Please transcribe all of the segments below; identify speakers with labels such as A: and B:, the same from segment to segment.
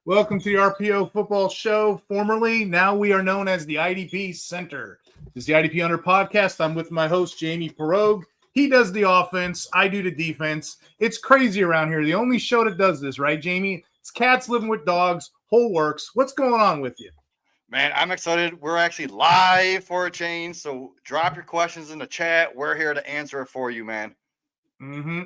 A: Welcome to the RPO Football Show. Formerly, now we are known as the IDP Center. This is the IDP Under podcast. I'm with my host, Jamie Perog. He does the offense. I do the defense. It's crazy around here. The only show that does this, right, Jamie? It's cats living with dogs. Whole works. What's going on with you?
B: Man, I'm excited. We're actually live for a change, so drop your questions in the chat. We're here to answer it for you, man.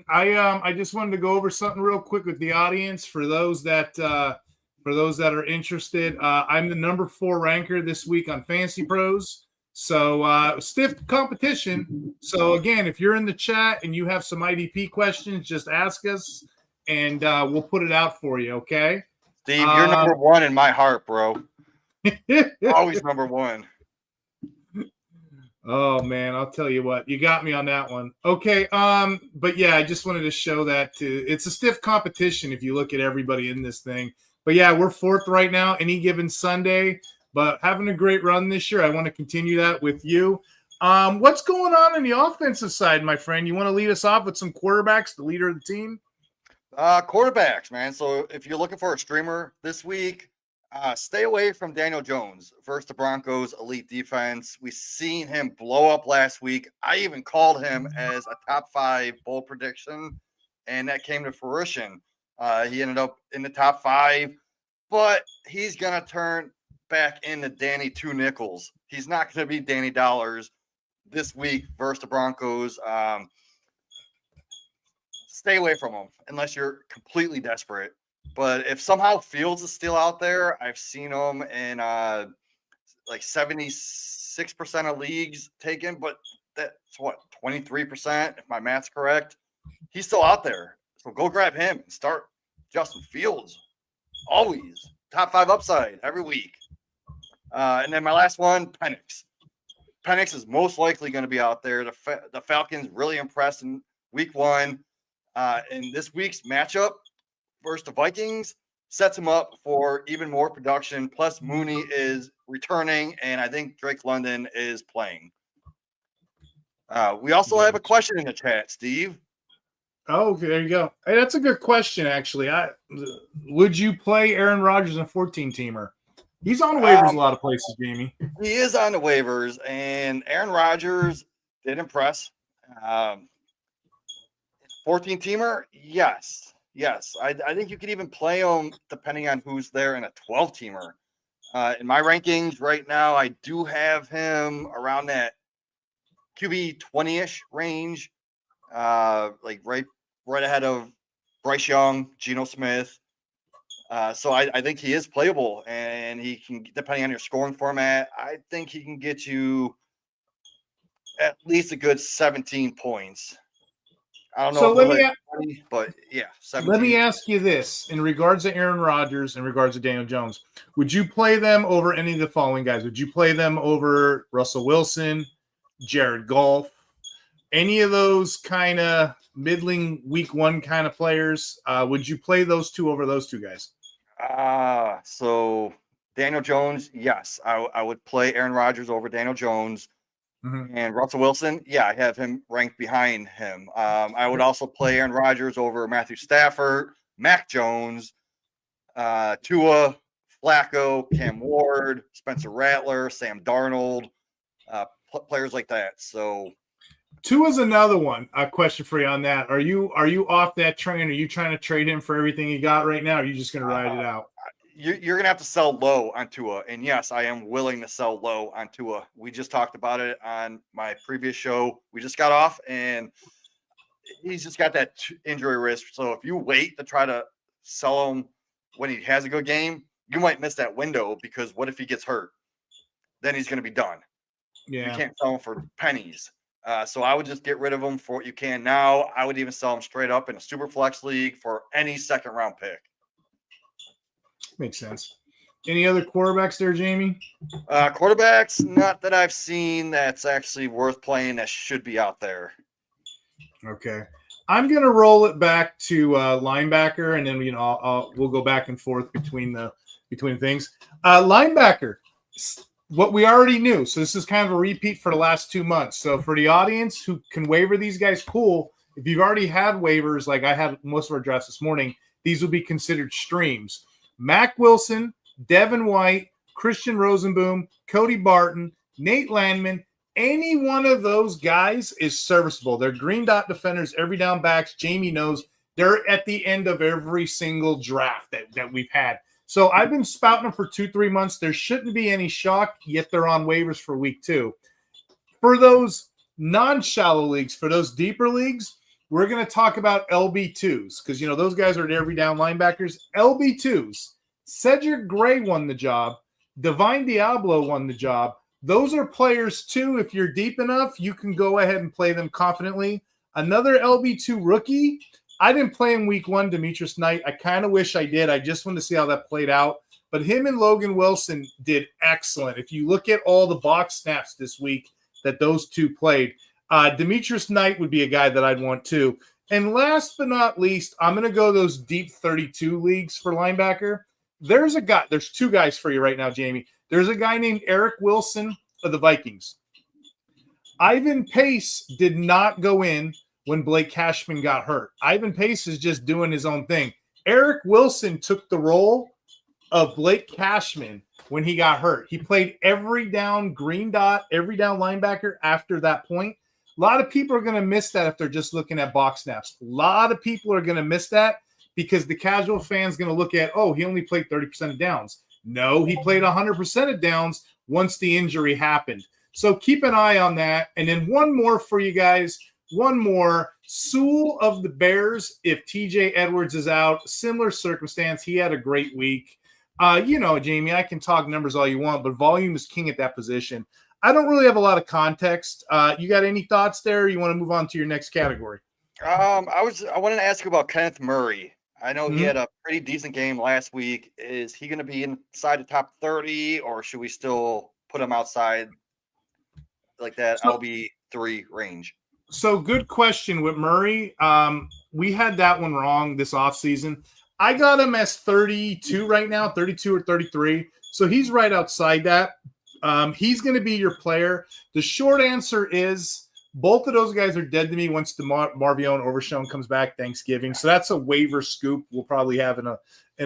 A: I just wanted to go over something real quick with the audience for those that are interested. I'm the number 4 ranker this week on Fantasy Pros. So stiff competition. So again, if you're in the chat and you have some IDP questions, just ask us and we'll put it out for you. Okay.
B: Steve, you're number 1 in my heart, bro. Always number 1.
A: Oh man, I'll tell you what, you got me on that one. Okay. But yeah, I just wanted to show that too. It's a stiff competition if you look at everybody in this thing. But yeah, we're 4th right now, any given Sunday, but having a great run this year. I want to continue that with you. What's going on in the offensive side, my friend? You want to lead us off with some quarterbacks, the leader of the team?
B: Quarterbacks, man. So if you're looking for a streamer this week, stay away from Daniel Jones versus the Broncos elite defense. We seen him blow up last week. I even called him as a top 5 bold prediction, and that came to fruition. He ended up in the top 5, but he's going to turn back into Danny Two Nickels. He's not going to be Danny Dollars this week versus the Broncos. Stay away from him unless you're completely desperate. But if somehow Fields is still out there, I've seen him in like 76% of leagues taken, but that's what, 23%, if my math's correct. He's still out there. So go grab him and start Justin Fields. Always. Top 5 upside every week. And then my last one, Penix. Penix is most likely going to be out there. The Falcons really impressed in week 1. In this week's matchup versus the Vikings sets him up for even more production. Plus, Mooney is returning, and I think Drake London is playing. We also have a question in the chat, Steve.
A: Oh, okay, there you go. Hey, that's a good question, actually. Would you play Aaron Rodgers in a 14-teamer? He's on waivers a lot of places, Jamie.
B: He is on the waivers, and Aaron Rodgers did impress. 14-teamer, yes. I think you could even play him depending on who's there in a 12-teamer. In my rankings right now, I do have him around that QB 20-ish range, like right ahead of Bryce Young, Geno Smith. So I think he is playable, and he can, depending on your scoring format, I think he can get you at least a good 17 points. I don't know.
A: So let me ask you this in regards to Aaron Rodgers, in regards to Daniel Jones. Would you play them over any of the following guys? Would you play them over Russell Wilson, Jared Goff, any of those kind of middling week 1 kind of players? Would you play those two over those two guys?
B: So Daniel Jones, yes, I would play Aaron Rodgers over Daniel Jones. Mm-hmm. And Russell Wilson, yeah, I have him ranked behind him. I would also play Aaron Rodgers over Matthew Stafford, Mac Jones, Tua, Flacco, Cam Ward, Spencer Rattler, Sam Darnold, players like that. So
A: Tua's another one. A question for you on that. Are you off that train? Are you trying to trade him for everything you got right now? Or are you just going to ride it out?
B: You're going to have to sell low on Tua. And yes, I am willing to sell low on Tua. We just talked about it on my previous show. We just got off, and he's just got that injury risk. So if you wait to try to sell him when he has a good game, you might miss that window, because what if he gets hurt? Then he's going to be done.
A: Yeah.
B: You can't sell him for pennies. So I would just get rid of him for what you can now. I would even sell him straight up in a super flex league for any 2nd-round pick.
A: Makes sense. Any other quarterbacks there, Jamie?
B: Quarterbacks, not that I've seen that's actually worth playing that should be out there.
A: Okay. I'm going to roll it back to linebacker, and then we'll go back and forth between things. Linebacker, what we already knew. So this is kind of a repeat for the last 2 months. So for the audience who can waiver these guys, cool. If you've already had waivers, like I had most of our drafts this morning, these will be considered streams. Mac Wilson, Devin White, Christian Rosenboom, Cody Barton, Nate Landman. Any one of those guys is serviceable. They're green dot defenders, every down backs. Jamie knows they're at the end of every single draft that we've had. So I've been spouting them for 2-3 months. There shouldn't be any shock, yet they're on waivers for week 2. For those non-shallow leagues, for those deeper leagues, we're going to talk about LB2s because, those guys are every down linebackers. LB2s. Cedric Gray won the job. Divine Diablo won the job. Those are players, too. If you're deep enough, you can go ahead and play them confidently. Another LB2 rookie. I didn't play in week 1, Demetrius Knight. I kind of wish I did. I just wanted to see how that played out. But him and Logan Wilson did excellent. If you look at all the box snaps this week that those two played, Demetrius Knight would be a guy that I'd want too. And last but not least, I'm going to go those deep 32 leagues for linebacker. There's 2 guys for you right now, Jamie. There's a guy named Eric Wilson of the Vikings. Ivan Pace did not go in when Blake Cashman got hurt. Ivan Pace is just doing his own thing. Eric Wilson took the role of Blake Cashman when he got hurt. He played every down green dot, every down linebacker after that point. A lot of people are going to miss that if they're just looking at box snaps. A lot of people are going to miss that because the casual fan's going to look at, he only played 30% of downs. No, he played 100% of downs once the injury happened. So keep an eye on that. And then one more for you guys. One more. Sewell of the Bears, if TJ Edwards is out, similar circumstance. He had a great week. Jamie, I can talk numbers all you want, but volume is king at that position. I don't really have a lot of context. You got any thoughts there? Or you want to move on to your next category?
B: I wanted to ask you about Kenneth Murray. I know he had a pretty decent game last week. Is he going to be inside the top 30, or should we still put him outside like that LB3 range?
A: So good question with Murray. We had that one wrong this offseason. I got him as 32 right now, 32 or 33. So he's right outside that. He's going to be your player. The short answer is both of those guys are dead to me once the Marvion Overshown comes back Thanksgiving. So that's a waiver scoop we'll probably have in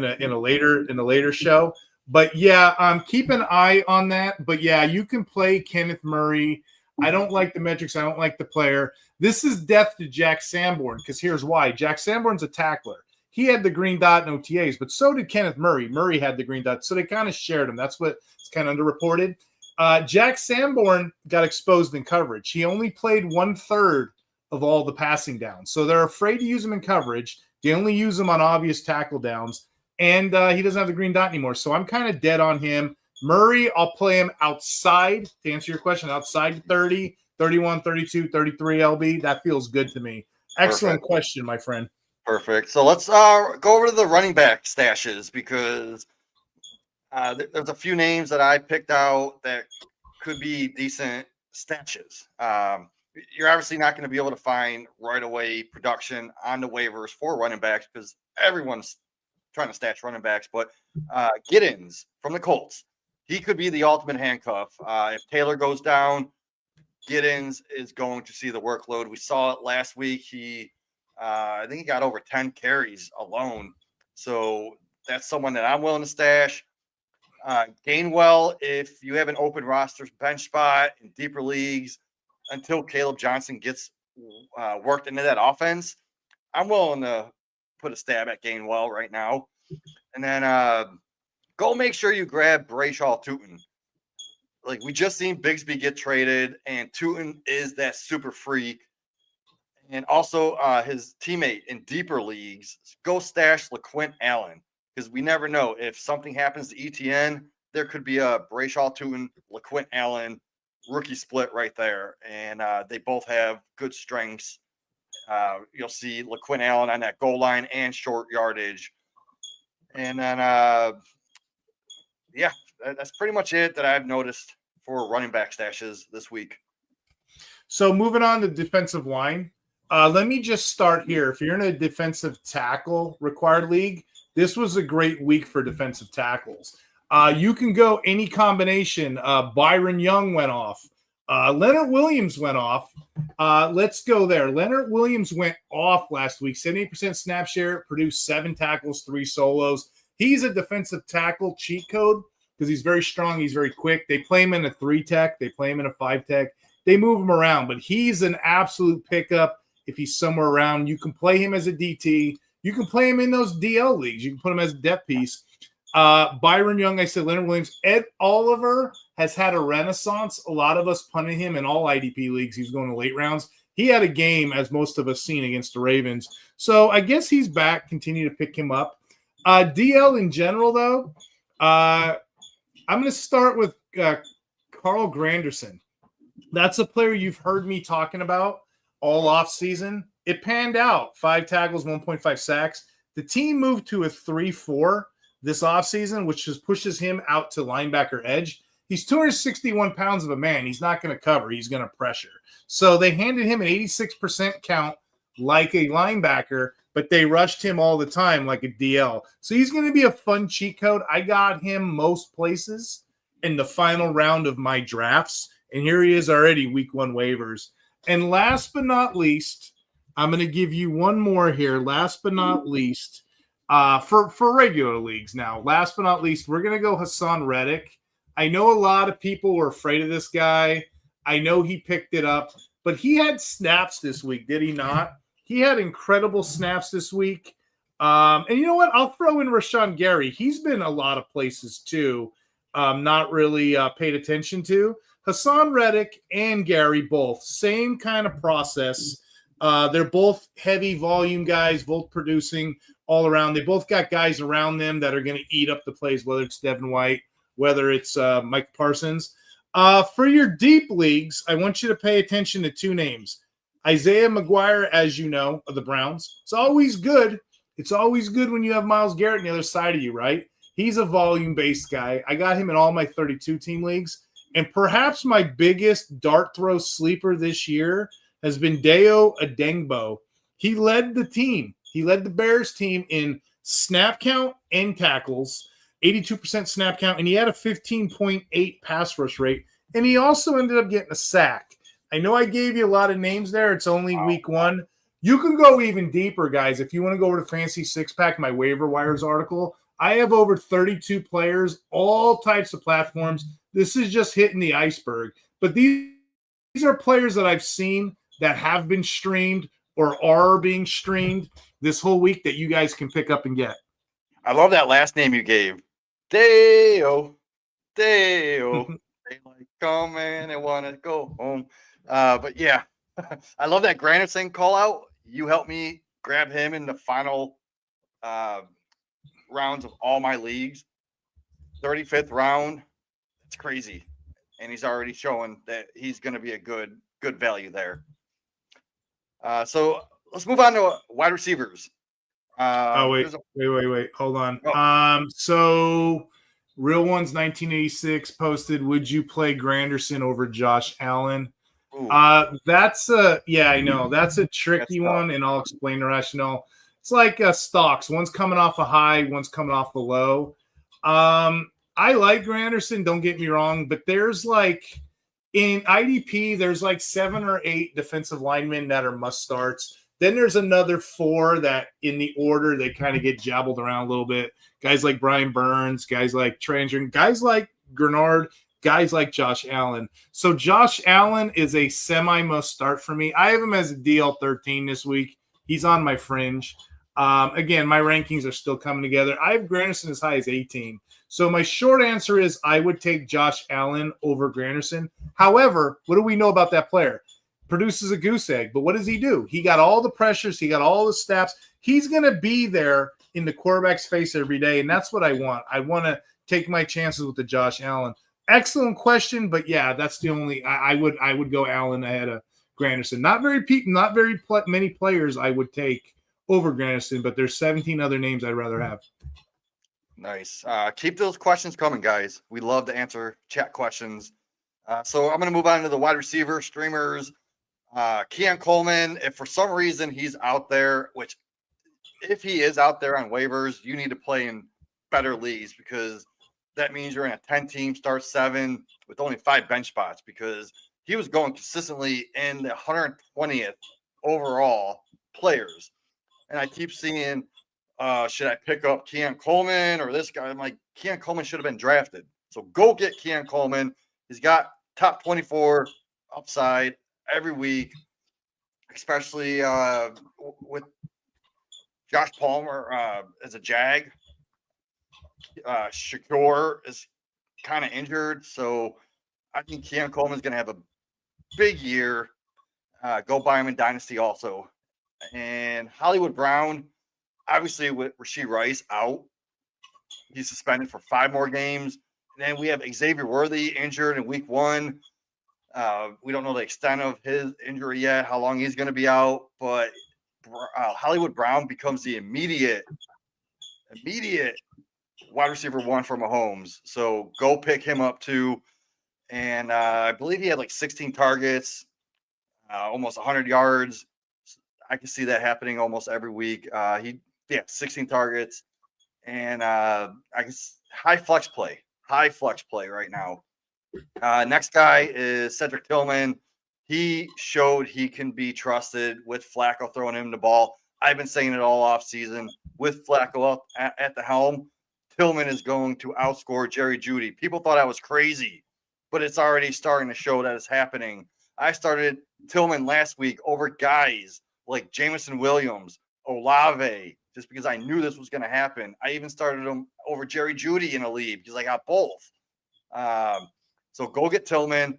A: a later show. But yeah, keep an eye on that. But yeah, you can play Kenneth Murray. I don't like the metrics. I don't like the player. This is death to Jack Sanborn because here's why. Jack Sanborn's a tackler. He had the green dot in OTAs, but so did Kenneth Murray. Murray had the green dot, so they kind of shared him. That's what's kind of underreported. Jack Sanborn got exposed in coverage. He only played 1/3 of all the passing downs, so they're afraid to use him in coverage. They only use him on obvious tackle downs, and he doesn't have the green dot anymore. So I'm kind of dead on him. Murray, I'll play him outside, to answer your question, outside 30, 31, 32, 33 LB. That feels good to me. Excellent question, my friend.
B: Perfect. So let's go over to the running back stashes because there's a few names that I picked out that could be decent stashes. You're obviously not going to be able to find right away production on the waivers for running backs because everyone's trying to stash running backs. But Giddens from the Colts, he could be the ultimate handcuff. If Taylor goes down, Giddens is going to see the workload. We saw it last week. I think he got over 10 carries alone. So that's someone that I'm willing to stash. Gainwell, if you have an open roster bench spot in deeper leagues until Caleb Johnson gets worked into that offense, I'm willing to put a stab at Gainwell right now. And then go make sure you grab Brayshaw Tootin. Like we just seen Bigsby get traded, and Tootin is that super freak. And also his teammate in deeper leagues, go stash LaQuint Allen because we never know if something happens to ETN. There could be a Brayshaw Tootin, LaQuint Allen rookie split right there, and they both have good strengths. You'll see LaQuint Allen on that goal line and short yardage, and then that's pretty much it that I've noticed for running back stashes this week.
A: So moving on to defensive line. Let me just start here. If you're in a defensive tackle required league, this was a great week for defensive tackles. You can go any combination. Byron Young went off. Leonard Williams went off. Let's go there. Leonard Williams went off last week. 78% snap share, produced 7 tackles, 3 solos. He's a defensive tackle cheat code because he's very strong. He's very quick. They play him in a 3-tech. They play him in a 5-tech. They move him around, but he's an absolute pickup if he's somewhere around. You can play him as a DT. You can play him in those DL leagues. You can put him as a depth piece. Byron Young, I said Leonard Williams. Ed Oliver has had a renaissance. A lot of us punted him in all IDP leagues. He's going to late rounds. He had a game, as most of us seen, against the Ravens. So I guess he's back. Continue to pick him up. DL in general, though, I'm going to start with Carl Granderson. That's a player you've heard me talking about all offseason. It panned out. 5 tackles, 1.5 sacks. The team moved to a 3-4 this offseason, which just pushes him out to linebacker edge. He's 261 pounds of a man. He's not going to cover. He's going to pressure. So they handed him an 86% count like a linebacker, but they rushed him all the time like a DL. So he's going to be a fun cheat code. I got him most places in the final round of my drafts, and here he is already week 1 waivers. And last but not least, I'm going to give you one more here. Last but not least, for regular leagues now. Last but not least, we're going to go Haason Reddick. I know a lot of people were afraid of this guy. I know he picked it up, but he had snaps this week, did he not? He had incredible snaps this week. And you know what? I'll throw in Rashawn Gary. He's been a lot of places too, not really paid attention to. Haason Reddick and Gary both, same kind of process. They're both heavy volume guys, both producing all around. They both got guys around them that are going to eat up the plays, whether it's Devin White, whether it's Mike Parsons. For your deep leagues, I want you to pay attention to 2 names. Isaiah McGuire, as you know, of the Browns. It's always good. It's always good when you have Myles Garrett on the other side of you, right? He's a volume-based guy. I got him in all my 32-team leagues. And perhaps my biggest dart throw sleeper this year has been Deo Adengbo. He led the team. He led the Bears team in snap count and tackles, 82% snap count, and he had a 15.8 pass rush rate. And he also ended up getting a sack. I know I gave you a lot of names there. It's only week 1. You can go even deeper, guys. If you want to go over to Fancy Six-Pack, my waiver wires article, I have over 32 players, all types of platforms. This is just hitting the iceberg. But these are players that I've seen that have been streamed or are being streamed this whole week that you guys can pick up and get.
B: I love that last name you gave. Deo. They like come in and want to go home. But yeah, I love that Granderson call out. You helped me grab him in the final rounds of all my leagues. 35th round. It's crazy. And he's already showing that he's going to be a good value there. So let's move on to wide receivers.
A: Wait. Hold on. Oh. So Real Ones 1986 posted, would you play Granderson over Josh Allen? That's I know. That's a tricky one, and I'll explain the rationale. It's like stocks. One's coming off a high, one's coming off a low. I like Granderson, don't get me wrong, but there's like in IDP, there's like 7 or 8 defensive linemen that are must starts. Then there's another 4 that in the order they kind of get jabbled around a little bit. Guys like Brian Burns, guys like Transition, guys like Grenard, guys like Josh Allen. So Josh Allen is a semi-must start for me. I have him as a DL 13 this week. He's on my fringe. Again, my rankings are still coming together. I have Granderson as high as 18. So my short answer is I would take Josh Allen over Granderson. However, what do we know about that player? Produces a goose egg, but what does he do? He got all the pressures. He got all the snaps. He's going to be there in the quarterback's face every day, and that's what I want. I want to take my chances with the Josh Allen. Excellent question, but yeah, that's the only I would go Allen ahead of Granderson. Not very many players I would take over Granderson, but there's 17 other names I'd rather have.
B: Nice. Keep those questions coming, guys. We love to answer chat questions. So I'm going to move on to the wide receiver streamers. Keon Coleman, if for some reason he's out there, which if he is out there on waivers, you need to play in better leagues because that means you're in a 10-team start 7 with only 5 bench spots because he was going consistently in the 120th overall players. And I keep seeing should I pick up Keon Coleman or this guy? I'm like, Keon Coleman should have been drafted. So go get Keon Coleman. He's got top 24 upside every week, especially with Josh Palmer as a Jag. Shakur is kind of injured. So I think Keon Coleman is going to have a big year. Go buy him in Dynasty also. And Hollywood Brown, obviously with Rashee Rice out, he's suspended for 5 more games. And then we have Xavier Worthy injured in week 1. We don't know the extent of his injury yet, how long he's going to be out. But Hollywood Brown becomes the immediate wide receiver 1 for Mahomes. So go pick him up too. And I believe he had like 16 targets, almost 100 yards. I can see that happening almost every week. 16 targets, and I guess high flex play right now. Next guy is Cedric Tillman. He showed he can be trusted with Flacco throwing him the ball. I've been saying it all off season. With Flacco up at the helm, Tillman is going to outscore Jerry Jeudy. People thought I was crazy, but it's already starting to show that it's happening. I started Tillman last week over guys like Jameson Williams, Olave, just because I knew this was going to happen. I even started him over Jerry Jeudy in a league because I got both. So go get Tillman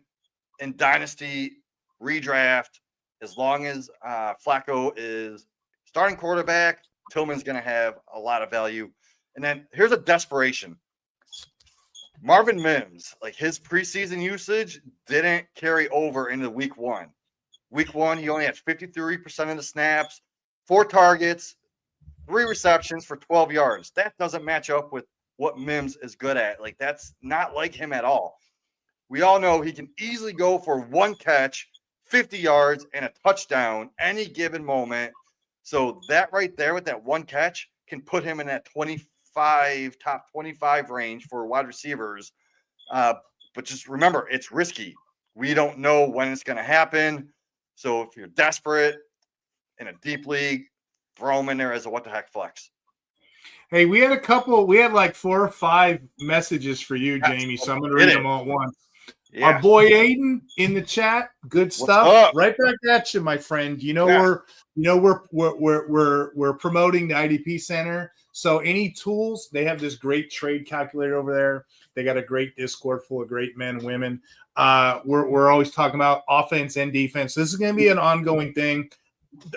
B: in Dynasty redraft. As long as Flacco is starting quarterback, Tillman's going to have a lot of value. And then here's a desperation. Marvin Mims, like his preseason usage didn't carry over into week 1. Week 1, he only had 53% of the snaps, 4 targets, 3 receptions for 12 yards. That doesn't match up with what Mims is good at. Like, that's not like him at all. We all know he can easily go for 1 catch, 50 yards, and a touchdown any given moment. So that right there with that 1 catch can put him in that top 25 range for wide receivers. But just remember, it's risky. We don't know when it's going to happen. So if you're desperate in a deep league, throw him in there as a what the heck flex.
A: Hey, we had like 4 or 5 messages for you, Jamie. So I'm going to read them all at once. Yeah. Our boy Aiden in the chat, good stuff. Right back at you, my friend. We're promoting the IDP Center. So any tools, they have this great trade calculator over there. They got a great Discord full of great men and women. We're always talking about offense and defense. This is going to be an ongoing thing.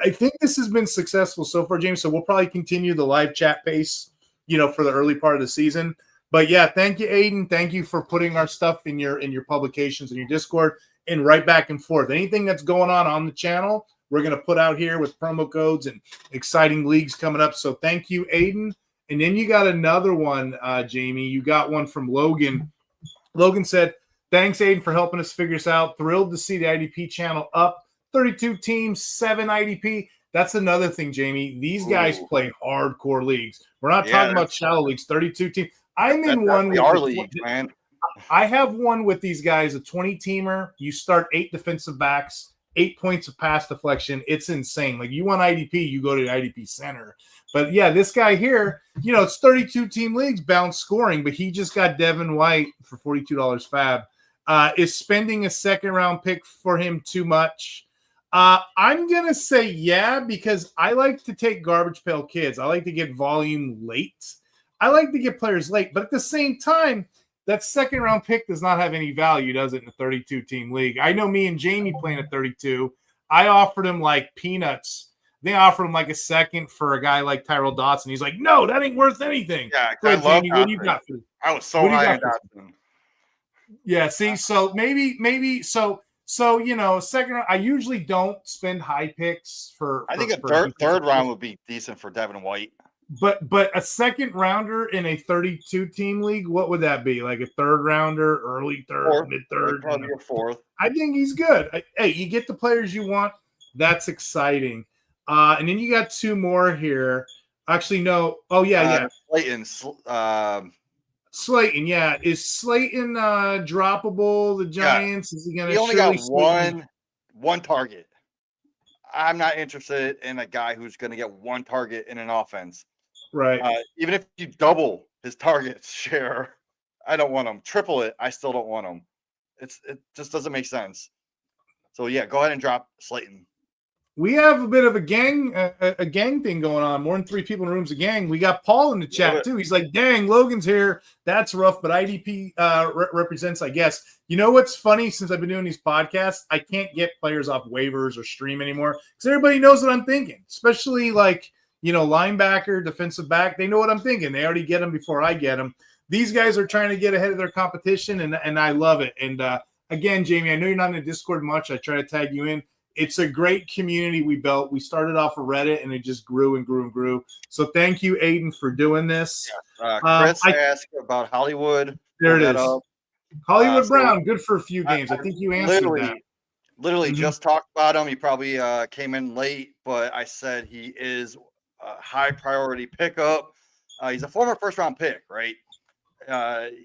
A: I think this has been successful so far, James. So we'll probably continue the live chat pace, for the early part of the season. But yeah, thank you, Aiden. Thank you for putting our stuff in your publications and your Discord and right back and forth. Anything that's going on the channel, we're going to put out here with promo codes and exciting leagues coming up. So thank you, Aiden. And then you got another one, Jamie. You got one from Logan. Logan said, thanks, Aiden, for helping us figure this out. Thrilled to see the IDP channel up. 32 teams, 7 IDP. That's another thing, Jamie. These guys play hardcore leagues. We're not talking about shallow leagues, 32 teams. I'm in one with
B: our league, man.
A: I have one with these guys, a 20-teamer. You start 8 defensive backs, 8 points of pass deflection. It's insane. Like, you want IDP, you go to the IDP Center. But, yeah, this guy here, it's 32-team leagues, balanced scoring, but he just got Devin White for $42 fab. Is spending a second-round pick for him too much? I'm going to say yeah, because I like to take garbage pail kids. I like to get volume late. I like to get players late. But at the same time, that second-round pick does not have any value, does it, in a 32-team league? I know me and Jamie playing at 32. I offered him, like, peanuts. They offered him, like, a second for a guy like Tyrell Dotson. He's like, no, that ain't worth anything.
B: Yeah, I love Jamie, what do you got for I was so high on Dotson.
A: Yeah, see, so maybe so second. I usually don't spend high picks for.
B: I think a third round would be decent for Devin White.
A: But a second rounder in a 32-team league, what would that be? Like a third rounder, early third, mid third,
B: probably a fourth.
A: I think he's good. Hey, you get the players you want. That's exciting. And then you got 2 more here. Actually, no. Oh yeah. Slayton, yeah. Is Slayton droppable? The Giants? Yeah. Is he going to?
B: He only got one target. I'm not interested in a guy who's going to get 1 target in an offense.
A: Right.
B: Even if you double his target share, I don't want him. Triple it, I still don't want him. It just doesn't make sense. So yeah, go ahead and drop Slayton.
A: We have a bit of a gang thing going on. More than 3 people in the room's a gang. We got Paul in the chat too. He's like, "Dang, Logan's here. That's rough." But IDP represents, I guess. You know what's funny? Since I've been doing these podcasts, I can't get players off waivers or stream anymore because everybody knows what I'm thinking. Especially like linebacker, defensive back. They know what I'm thinking. They already get them before I get them. These guys are trying to get ahead of their competition, and I love it. And again, Jamie, I know you're not in the Discord much. I try to tag you in. It's a great community we built. We started off of Reddit, and it just grew and grew and grew. So thank you, Aiden, for doing this.
B: Chris asked about Hollywood.
A: There it is. Hollywood Brown, good for a few games. I think you answered that.
B: Literally just talked about him. He probably came in late, but I said he is a high priority pickup. He's a former first-round pick, right?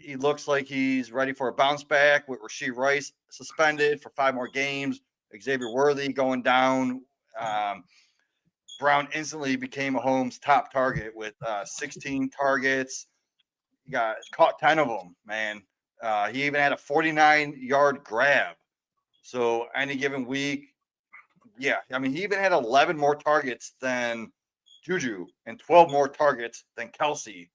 B: He looks like he's ready for a bounce back with Rashee Rice suspended for 5 more games. Xavier Worthy going down. Brown instantly became Mahomes' top target with 16 targets. He got caught 10 of them, man. He even had a 49-yard grab. So any given week, yeah. I mean, he even had 11 more targets than Juju and 12 more targets than Kelsey.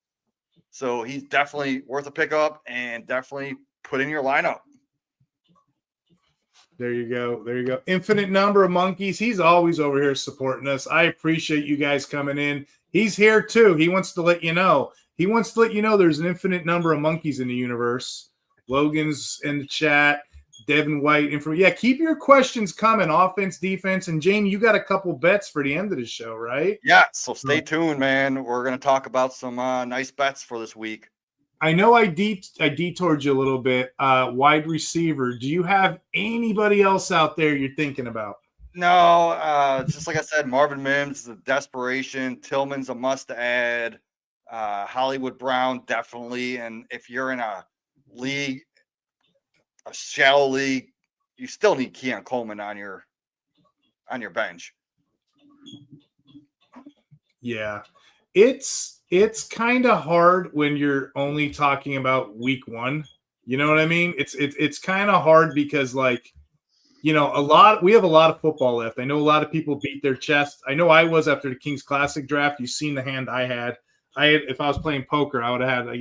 B: So he's definitely worth a pickup and definitely put in your lineup.
A: There you go. There you go. Infinite number of monkeys. He's always over here supporting us. I appreciate you guys coming in. He's here too. He wants to let you know. There's an infinite number of monkeys in the universe. Logan's in the chat. Devin White. Yeah, keep your questions coming. Offense, defense. And Jamie, you got a couple bets for the end of the show, right?
B: Yeah, so stay tuned, man. We're going to talk about some nice bets for this week.
A: I know I detoured you a little bit. Wide receiver. Do you have anybody else out there you're thinking about?
B: No, just like I said, Marvin Mims is a desperation. Tillman's a must-add. Hollywood Brown, definitely. And if you're in a league, a shallow league, you still need Keon Coleman on your bench.
A: Yeah. It's kind of hard when you're only talking about week 1. You know what I mean? It's kind of hard because we have a lot of football left. I know a lot of people beat their chest. I know I was after the Kings Classic draft. You've seen the hand I had. If I was playing poker, I would have had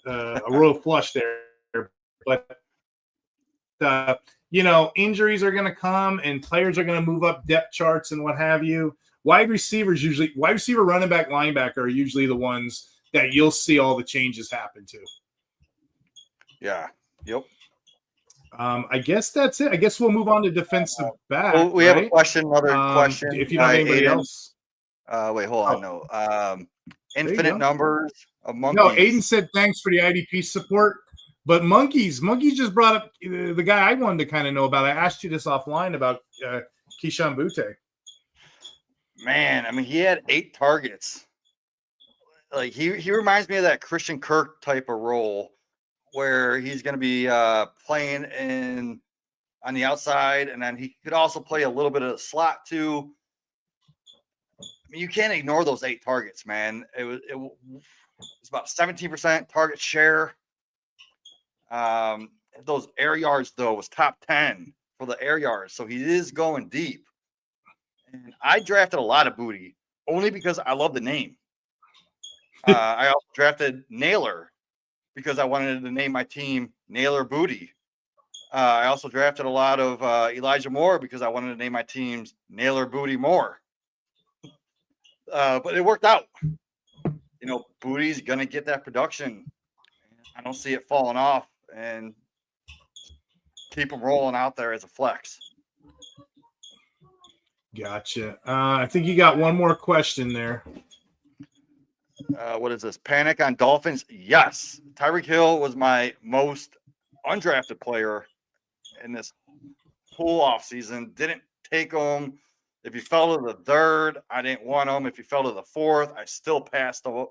A: a royal flush there. But injuries are going to come and players are going to move up depth charts and what have you. Wide receiver, running back, linebacker are usually the ones that you'll see all the changes happen to.
B: Yeah. Yep.
A: I guess that's it. I guess we'll move on to defensive back.
B: Well, we have a question, another question.
A: If you don't have anybody
B: Aiden.
A: else.
B: Wait, hold on. No. Infinite numbers of monkeys.
A: No, Aiden said thanks for the IDP support. But monkeys just brought up the guy I wanted to kind of know about. I asked you this offline about Kayshon Boutte.
B: Man, I mean, he had 8 targets. Like he reminds me of that Christian Kirk type of role where he's going to be playing on the outside, and then he could also play a little bit of the slot too. I mean, you can't ignore those 8 targets, man. It was about 17% target share. Those air yards though was top 10 for the air yards, so he is going deep. And I drafted a lot of Boutte only because I love the name. I also drafted Naylor because I wanted to name my team Naylor Boutte. I also drafted a lot of Elijah Moore because I wanted to name my teams Naylor Boutte Moore. But it worked out. Boutte's going to get that production. I don't see it falling off, and keep him rolling out there as a flex.
A: Gotcha. I think you got one more question there.
B: What is this? Panic on Dolphins? Yes. Tyrek Hill was my most undrafted player in this whole offseason. Didn't take him. If he fell to the 3rd, I didn't want him. If he fell to the 4th, I still passed him.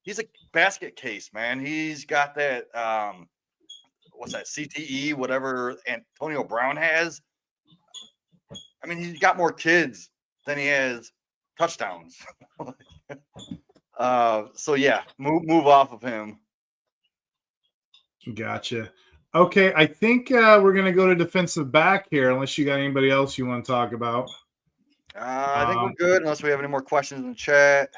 B: He's a basket case, man. He's got that, what's that, CTE, whatever Antonio Brown has. I mean, he's got more kids than he has touchdowns. So yeah, move off of him.
A: Gotcha. Okay, I think we're gonna go to defensive back here, unless you got anybody else you want to talk about.
B: I think we're good unless we have any more questions in the chat.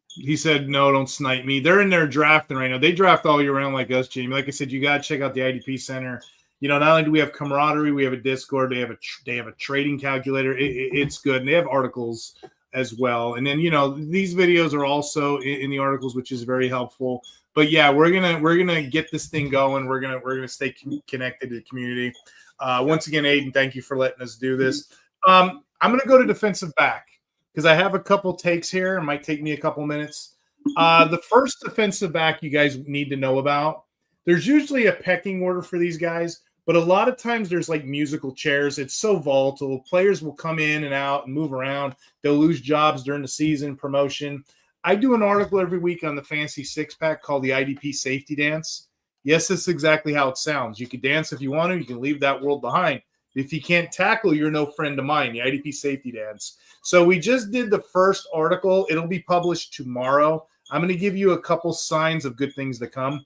A: He said, no, don't snipe me. They're in there drafting right now. They draft all year round like us, Jamie. Like I said, you got to check out the IDP Center. You know, not only do we have camaraderie, we have a Discord. They have a trading calculator. It's good, and they have articles as well. And then, you know, these videos are also in the articles, which is very helpful. But yeah, we're gonna get this thing going. We're gonna stay connected to the community. Once again, Aiden, thank you for letting us do this. I'm gonna go to defensive back because I have a couple takes here. It might take me a couple minutes. The first defensive back you guys need to know about. There's usually a pecking order for these guys, but a lot of times there's like musical chairs. It's so volatile. Players will come in and out and move around. They'll lose jobs during the season, promotion. I do an article every week on the Fancy Six-Pack called the IDP Safety Dance. Yes, that's exactly how it sounds. You can dance if you want to. You can leave that world behind. If you can't tackle, you're no friend of mine, the IDP Safety Dance. So we just did the first article. It'll be published tomorrow. I'm going to give you a couple signs of good things to come.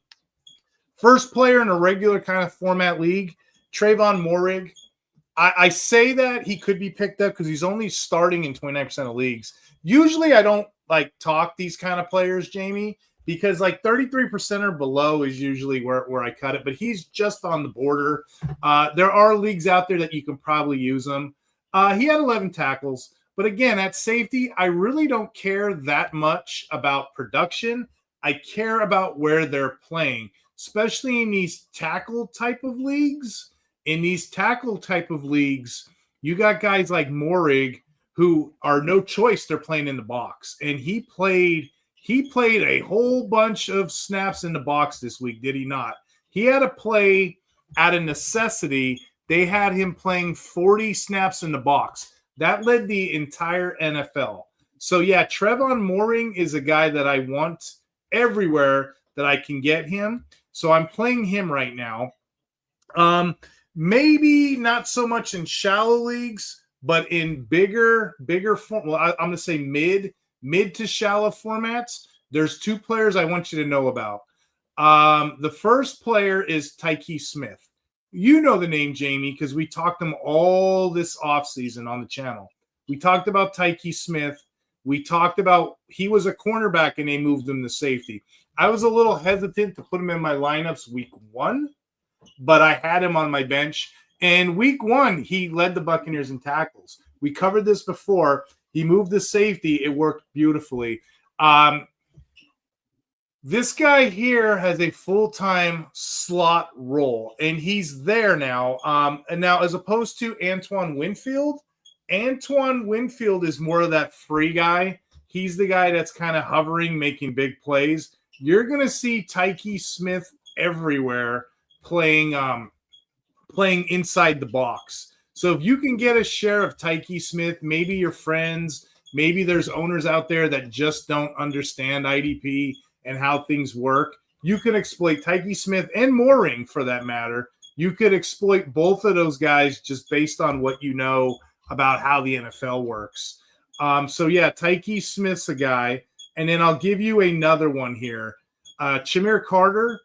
A: First player in a regular kind of format league, Trayvon Moehrig. I say that he could be picked up because he's only starting in 29% of leagues. Usually I don't like talk these kind of players, Jamie, because like 33% or below is usually where I cut it, but he's just on the border. There are leagues out there that you can probably use him. He had 11 tackles, but again, at safety, I really don't care that much about production. I care about where they're playing, especially in these tackle type of leagues. In these tackle type of leagues, you got guys like Moehrig who are no choice. They're playing in the box, and he played a whole bunch of snaps in the box this week, did he not? He had to play out of necessity. They had him playing 40 snaps in the box. That led the entire NFL. So, yeah, Trayvon Moehrig is a guy that I want everywhere that I can get him. So I'm playing him right now. Maybe not so much in shallow leagues, but in bigger form. Well, I'm going to say mid to shallow formats. There's two players I want you to know about. The first player is Tykee Smith. You know the name, Jamie, because we talked him all this offseason on the channel. We talked about Tykee Smith. We talked about he was a cornerback and they moved him to safety. I was a little hesitant to put him in my lineups week 1, but I had him on my bench. And week 1, he led the Buccaneers in tackles. We covered this before. He moved to safety. It worked beautifully. This guy here has a full-time slot role, and he's there now. And now, as opposed to Antoine Winfield is more of that free guy. He's the guy that's kind of hovering, making big plays. You're going to see Tykee Smith everywhere playing inside the box. So if you can get a share of Tykee Smith, maybe your friends, maybe there's owners out there that just don't understand IDP and how things work. You can exploit Tykee Smith and Moehrig for that matter. You could exploit both of those guys just based on what you know about how the NFL works. So yeah, Tykee Smith's a guy. And then I'll give you another one here. Chamir Connor,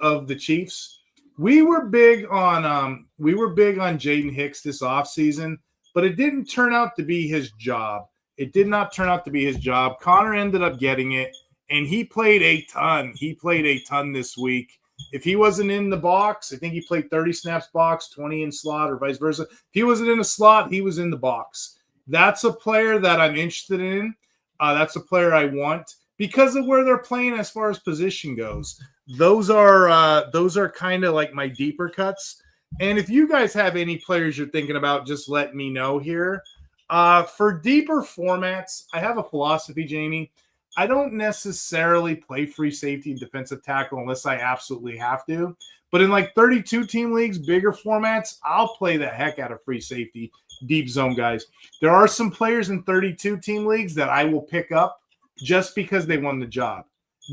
A: of the Chiefs. We were big on Jaden Hicks this offseason, but it didn't turn out to be his job. It did not turn out to be his job. Connor ended up getting it, and he played a ton. He played a ton this week. If he wasn't in the box, I think he played 30 snaps box, 20 in slot, or vice versa. If he wasn't in a slot, he was in the box. That's a player that I'm interested in. That's a player I want because of where they're playing as far as position goes. Those are kind of like my deeper cuts. And if you guys have any players you're thinking about, just let me know here. For deeper formats, I have a philosophy, Jamie. I don't necessarily play free safety and defensive tackle unless I absolutely have to. But in like 32-team leagues, bigger formats, I'll play the heck out of free safety, deep zone guys. There are some players in 32-team leagues that I will pick up just because they won the job.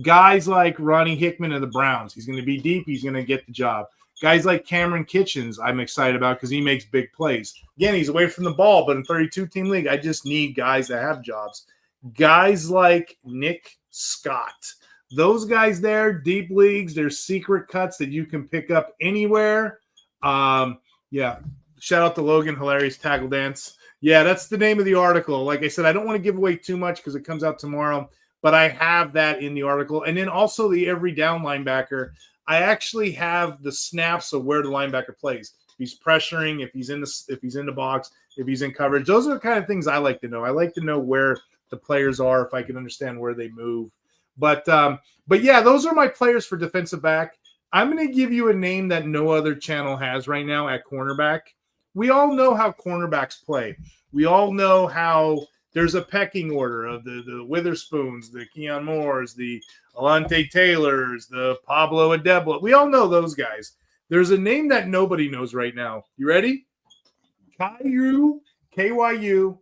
A: Guys like Ronnie Hickman of the Browns. He's going to be deep. He's going to get the job. Guys like Cameron Kitchens, I'm excited about because he makes big plays. Again, he's away from the ball, but in 32-team league, I just need guys that have jobs. guys like Nick Scott. Those guys there, deep leagues, they're secret cuts that you can pick up anywhere. Yeah, shout out to Logan, hilarious tackle dance. Yeah, that's the name of the article. Like I said, I don't want to give away too much because it comes out tomorrow, but I have that in the article. And then also the every down linebacker. I actually have the snaps of where the linebacker plays. If he's pressuring, if he's in the box, if he's in coverage. Those are the kind of things I like to know. I like to know where the players are if I can understand where they move. But yeah, those are my players for defensive back. I'm going to give you a name that no other channel has right now at cornerback. We all know how cornerbacks play. We all know how there's a pecking order of the Witherspoons, the Keon Moores, the Alante Taylors, the Pablo Adebla. We all know those guys. There's a name that nobody knows right now. You ready? Kyu, Kyu,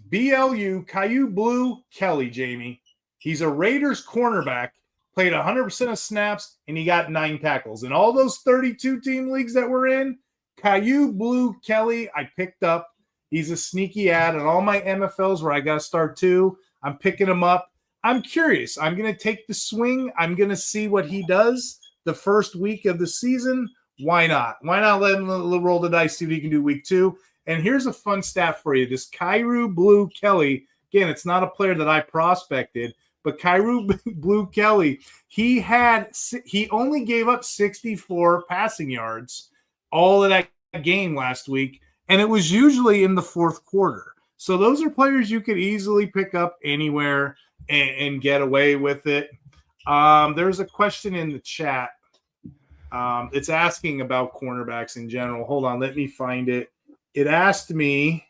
A: BLU, Kyu Blue Kelly, Jamie. He's a Raiders cornerback, played 100% of snaps, and he got 9 tackles. In all those 32 team leagues that we're in, Kyu Blue Kelly, I picked up. He's a sneaky ad on all my MFLs where I got to start 2. I'm picking him up. I'm curious. I'm going to take the swing. I'm going to see what he does the first week of the season. Why not? Why not let him roll the dice, see what he can do week 2? And here's a fun stat for you. This Kyu Blue Kelly, again, it's not a player that I prospected, but Kyu Blue Kelly, he only gave up 64 passing yards all of that game last week, and it was usually in the fourth quarter. So those are players you could easily pick up anywhere and get away with it. There's a question in the chat. It's asking about cornerbacks in general. Hold on, let me find it. It asked me,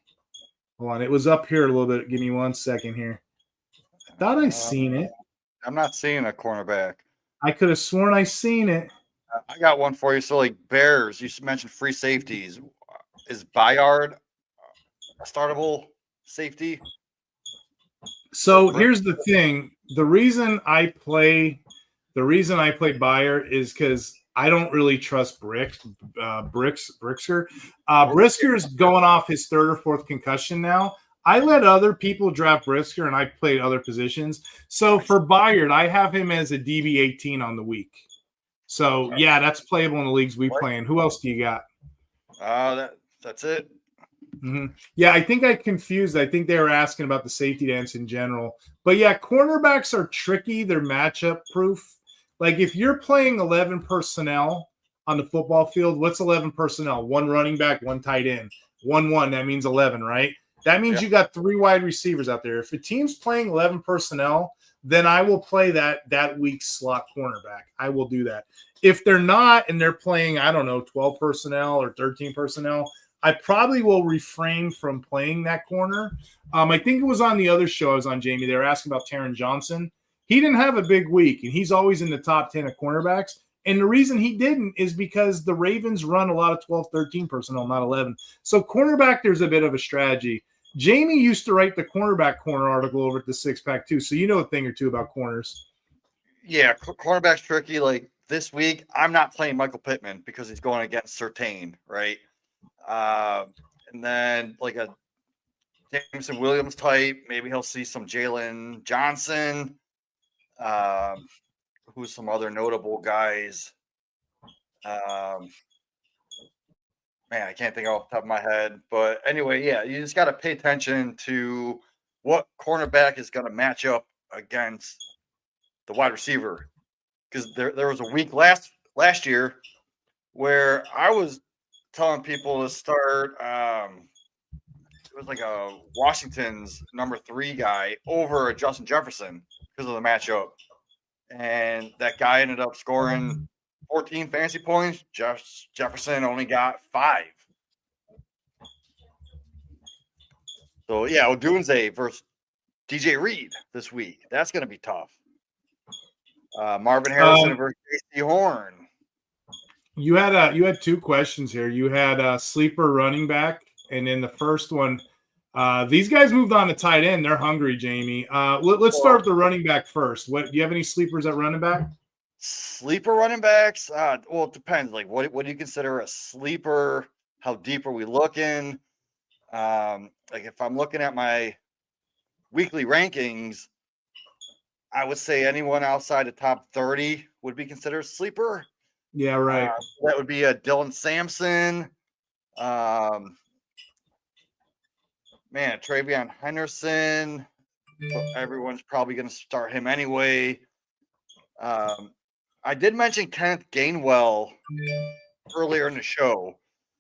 A: hold on, it was up here a little bit. Give me 1 second here. Thought I seen it.
B: I'm not seeing a cornerback.
A: I could have sworn I seen it.
B: I got one for you. So, like Bears, you mentioned free safeties. Is Bayard a startable safety?
A: So here's the thing. The reason I play Bayard is because I don't really trust Brisker. Brisker's going off his 3rd or 4th concussion now. I let other people draft Brisker, and I played other positions. So for Bayard, I have him as a DB18 on the week. So, yeah, that's playable in the leagues we play in. Who else do you got?
B: That's it.
A: Mm-hmm. Yeah, I think I confused. I think they were asking about the safety dance in general. But, yeah, cornerbacks are tricky. They're matchup proof. Like, if you're playing 11 personnel on the football field, what's 11 personnel? 1 running back, 1 tight end. 1-1, that means 11, right? That means you got 3 wide receivers out there. If a team's playing 11 personnel, then I will play that week's slot cornerback. I will do that. If they're not and they're playing, 12 personnel or 13 personnel, I probably will refrain from playing that corner. I think it was on the other show I was on, Jamie. They were asking about Taron Johnson. He didn't have a big week, and he's always in the top 10 of cornerbacks. And the reason he didn't is because the Ravens run a lot of 12, 13 personnel, not 11. So cornerback, there's a bit of a strategy. Jamie used to write the cornerback corner article over at the Six Pack too, so you know a thing or two about corners.
B: Yeah, cornerback's tricky. Like this week, I'm not playing Michael Pittman because he's going against Surtain, right? And then like a Jameson Williams type, maybe he'll see some Jalen Johnson. Who's some other notable guys? Man, I can't think off the top of my head. But anyway, yeah, you just got to pay attention to what cornerback is going to match up against the wide receiver. Because there was a week last year where I was telling people to start it was like a Washington's number 3 guy over a Justin Jefferson because of the matchup. And that guy ended up scoring 14 fantasy points. Jefferson only got 5. So, yeah, Odunze versus DJ Reed this week. That's going to be tough. Marvin Harrison versus J.C. Horn.
A: You had 2 questions here. You had a sleeper running back, and in the first one, these guys moved on to tight end. They're hungry, Jamie. Let's start with the running back first. Do you have any sleepers at running back?
B: Sleeper running backs? Well, it depends. Like, what do you consider a sleeper? How deep are we looking? Like, if I'm looking at my weekly rankings, I would say anyone outside the top 30 would be considered a sleeper.
A: Yeah, right.
B: That would be a Dylan Sampson. Travion Henderson. Everyone's probably going to start him anyway. I did mention Kenneth Gainwell earlier in the show.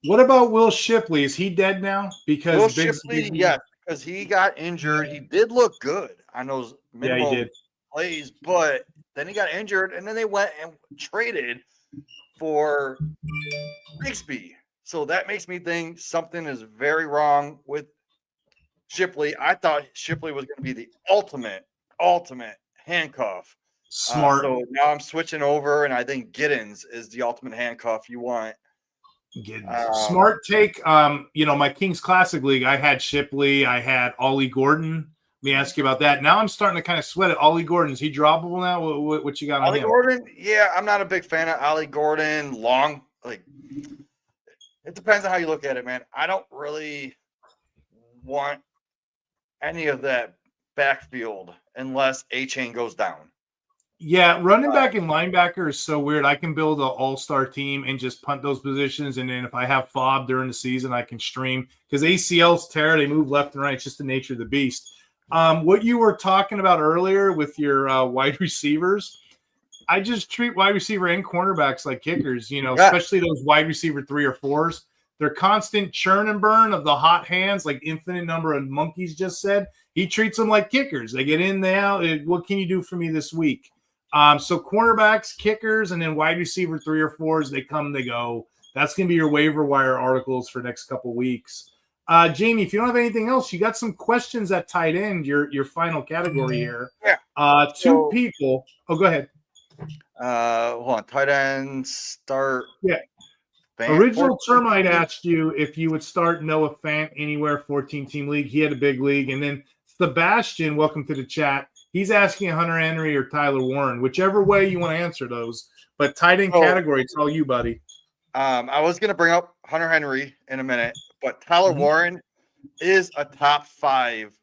A: What about Will Shipley? Is he dead now? Because
B: Will Shipley, yes, because he got injured. He did look good on those minimal plays, but then he got injured, and then they went and traded for Bixby. So that makes me think something is very wrong with Shipley. I thought Shipley was going to be the ultimate handcuff.
A: Smart.
B: So now I'm switching over, and I think Giddens is the ultimate handcuff you want.
A: Smart take. My Kings Classic League, I had Shipley. I had Ollie Gordon. Let me ask you about that. Now I'm starting to kind of sweat it. Ollie Gordon, is he droppable now? What you got on him?
B: Ollie Gordon, yeah, I'm not a big fan of Ollie Gordon. It depends on how you look at it, man. I don't really want any of that backfield unless A-Chain goes down.
A: Yeah, running back and linebacker is so weird. I can build an all-star team and just punt those positions, and then if I have FOB during the season, I can stream. Because ACLs tear, they move left and right. It's just the nature of the beast. What you were talking about earlier with your wide receivers, I just treat wide receiver and cornerbacks like kickers, especially those wide receiver 3 or 4s. They're constant churn and burn of the hot hands, like infinite number of monkeys just said. He treats them like kickers. They get in, they out. What can you do for me this week? So cornerbacks, kickers, and then wide receiver 3 or 4s, they come, they go. That's going to be your waiver wire articles for next couple weeks. Jamie, if you don't have anything else, you got some questions at tight end, your final category here.
B: Yeah.
A: Two people. Oh, go ahead.
B: Hold on. Tight end start.
A: Yeah. Original Termite asked you if you would start Noah Fant anywhere 14-team league. He had a big league. And then Sebastian, welcome to the chat. He's asking Hunter Henry or Tyler Warren, whichever way you want to answer those. But tight end category, it's all you, buddy.
B: I was going to bring up Hunter Henry in a minute, but Tyler Warren is a top 5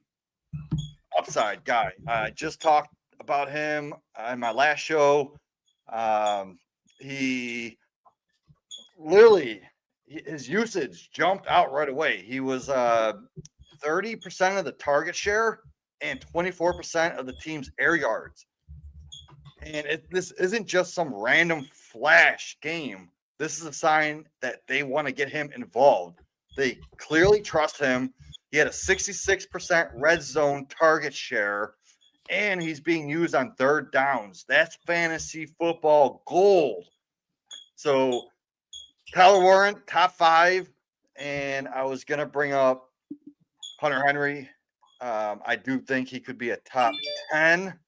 B: upside guy. I just talked about him in my last show. He literally, his usage jumped out right away. He was 30% of the target share and 24% of the team's air yards. And this isn't just some random flash game. This is a sign that they want to get him involved. They clearly trust him. He had a 66% red zone target share, and he's being used on third downs. That's fantasy football gold. So Tyler Warren, top 5, and I was going to bring up Hunter Henry. I do think he could be a top 10,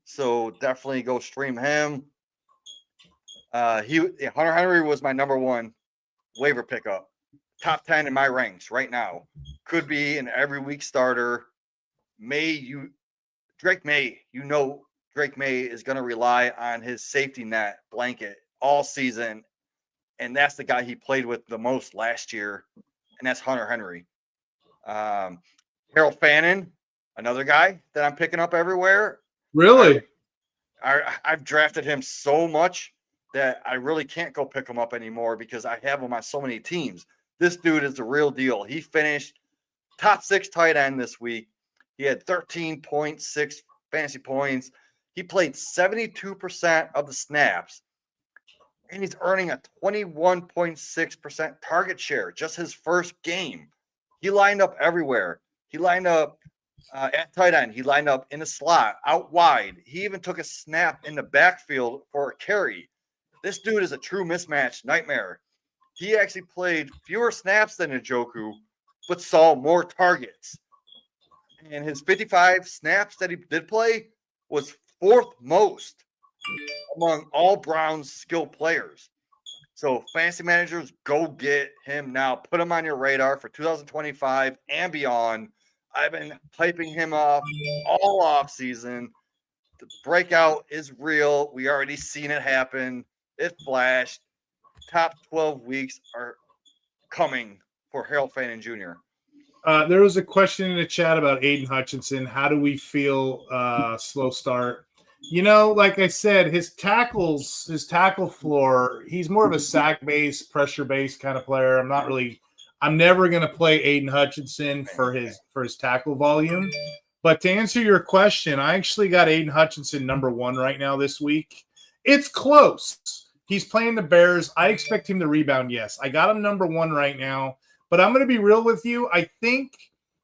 B: so definitely go stream him. Hunter Henry was my number 1 waiver pickup, top 10 in my ranks right now. Could be an every week starter. Drake May is going to rely on his safety net blanket all season, and that's the guy he played with the most last year, and that's Hunter Henry. Harold Fannin, another guy that I'm picking up everywhere.
A: Really?
B: I've drafted him so much that I really can't go pick him up anymore because I have him on so many teams. This dude is the real deal. He finished top 6 tight end this week. He had 13.6 fantasy points. He played 72% of the snaps, and he's earning a 21.6% target share, just his first game. He lined up everywhere. He lined up at tight end. He lined up in the slot, out wide. He even took a snap in the backfield for a carry. This dude is a true mismatch nightmare. He actually played fewer snaps than Njoku, but saw more targets. And his 55 snaps that he did play was 4th most among all Browns skilled players. So fantasy managers, go get him now. Put him on your radar for 2025 and beyond. I've been hyping him up all off season. The breakout is real. We already seen it happen. It flashed. Top 12 weeks are coming for Harold Fannin Jr.
A: There was a question in the chat about Aiden Hutchinson. How do we feel slow start? Like I said, his tackle floor, he's more of a sack-based, pressure-based kind of player. I'm never going to play Aiden Hutchinson for his tackle volume. But to answer your question, I actually got Aiden Hutchinson number 1 right now this week. It's close. He's playing the Bears. I expect him to rebound, yes. I got him number 1 right now. But I'm going to be real with you. I think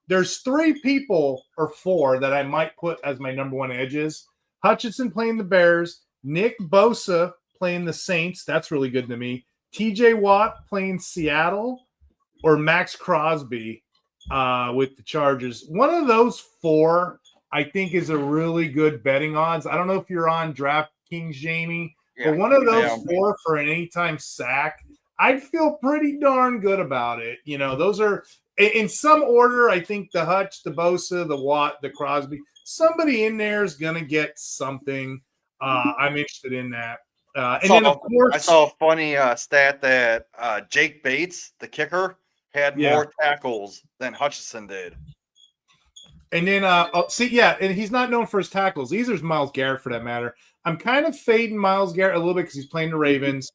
A: there's 3 people or 4 that I might put as my number 1 edges. Hutchinson playing the Bears. Nick Bosa playing the Saints. That's really good to me. TJ Watt playing Seattle. Or Max Crosby with the Chargers. One of those 4, I think, is a really good betting odds. I don't know if you're on DraftKings, Jamie, but one of those 4 for an anytime sack, I'd feel pretty darn good about it. Those are in some order. I think the Hutch, the Bosa, the Watt, the Crosby, somebody in there is going to get something. I'm interested in that. Then, of course,
B: I saw a funny stat that Jake Bates, the kicker, had more tackles than Hutchinson did.
A: And then, and he's not known for his tackles. Either is Myles Garrett, for that matter. I'm kind of fading Myles Garrett a little bit because he's playing the Ravens.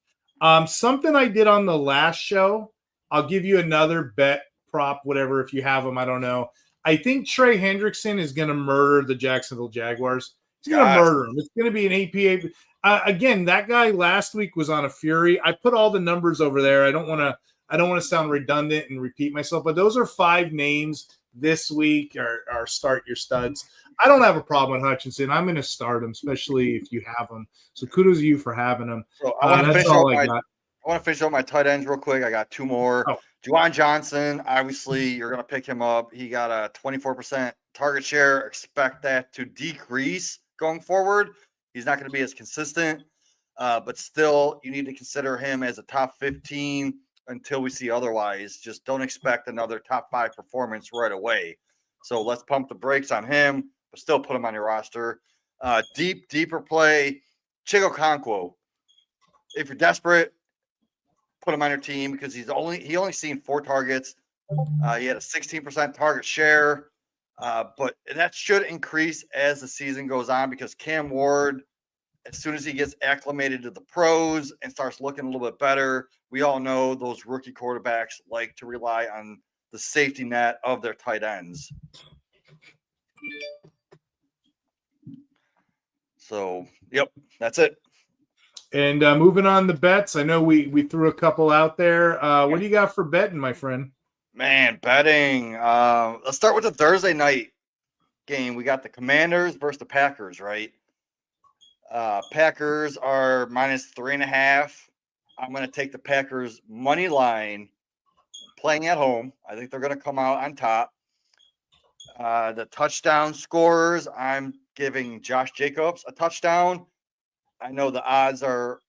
A: Something I did on the last show, I'll give you another bet, prop, whatever, if you have them. I don't know. I think Trey Hendrickson is going to murder the Jacksonville Jaguars. He's going to murder them. It's going to be an APA. Again, that guy last week was on a fury. I put all the numbers over there. I don't want to sound redundant and repeat myself, but those are 5 names this week or start your studs. I don't have a problem with Hutchinson. I'm going to start him, especially if you have him. So kudos to you for having him.
B: So I want to finish up my tight ends real quick. I got 2 more. Juwan Johnson, obviously, you're going to pick him up. He got a 24% target share. Expect that to decrease going forward. He's not going to be as consistent, but still, you need to consider him as a top 15 until we see otherwise. Just don't expect another top 5 performance right away. So let's pump the brakes on him, but still put him on your roster. Deeper play, Chigo Okonkwo. If you're desperate, put him on your team because he only seen 4 targets. He had a 16% target share, but that should increase as the season goes on because Cam Ward, as soon as he gets acclimated to the pros and starts looking a little bit better, we all know those rookie quarterbacks like to rely on the safety net of their tight ends. So, yep, that's it.
A: And moving on the bets, I know we threw a couple out there. What do you got for betting, my friend?
B: Man, betting. Let's start with the Thursday night game. We got the Commanders versus the Packers, right? Packers are -3.5. I'm going to take the Packers money line playing at home. I think they're going to come out on top. The touchdown scorers, I'm giving Josh Jacobs a touchdown. I know the odds are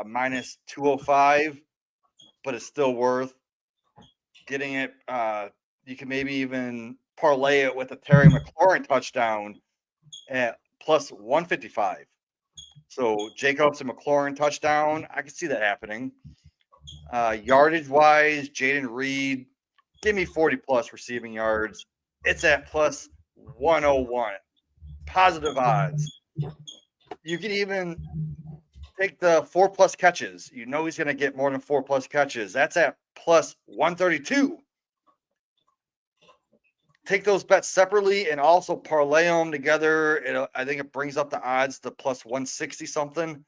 B: -205, but it's still worth getting it. You can maybe even parlay it with a Terry McLaurin touchdown at +155. So Jacobs and McLaurin touchdown, I can see that happening. Yardage-wise, Jaden Reed, give me 40-plus receiving yards. It's at +101. Positive odds. You can even take the 4+ catches. You know he's going to get more than 4+ catches. That's at +132. Take those bets separately and also parlay them together. I think it brings up the odds to +160 something.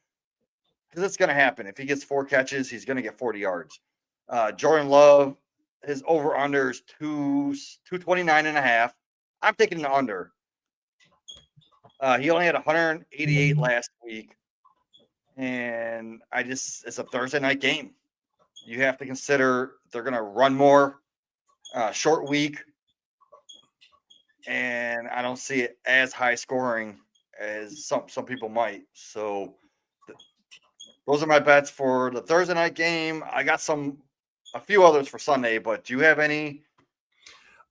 B: Because it's going to happen. If he gets 4 catches, he's going to get 40 yards. Jordan Love, his over-under is 229.5. I'm taking the under. He only had 188 last week. And it's a Thursday night game. You have to consider they're going to run more, short week. And I don't see it as high scoring as some people might. So those are my bets for the Thursday night game. I got a few others for Sunday, but do you have any?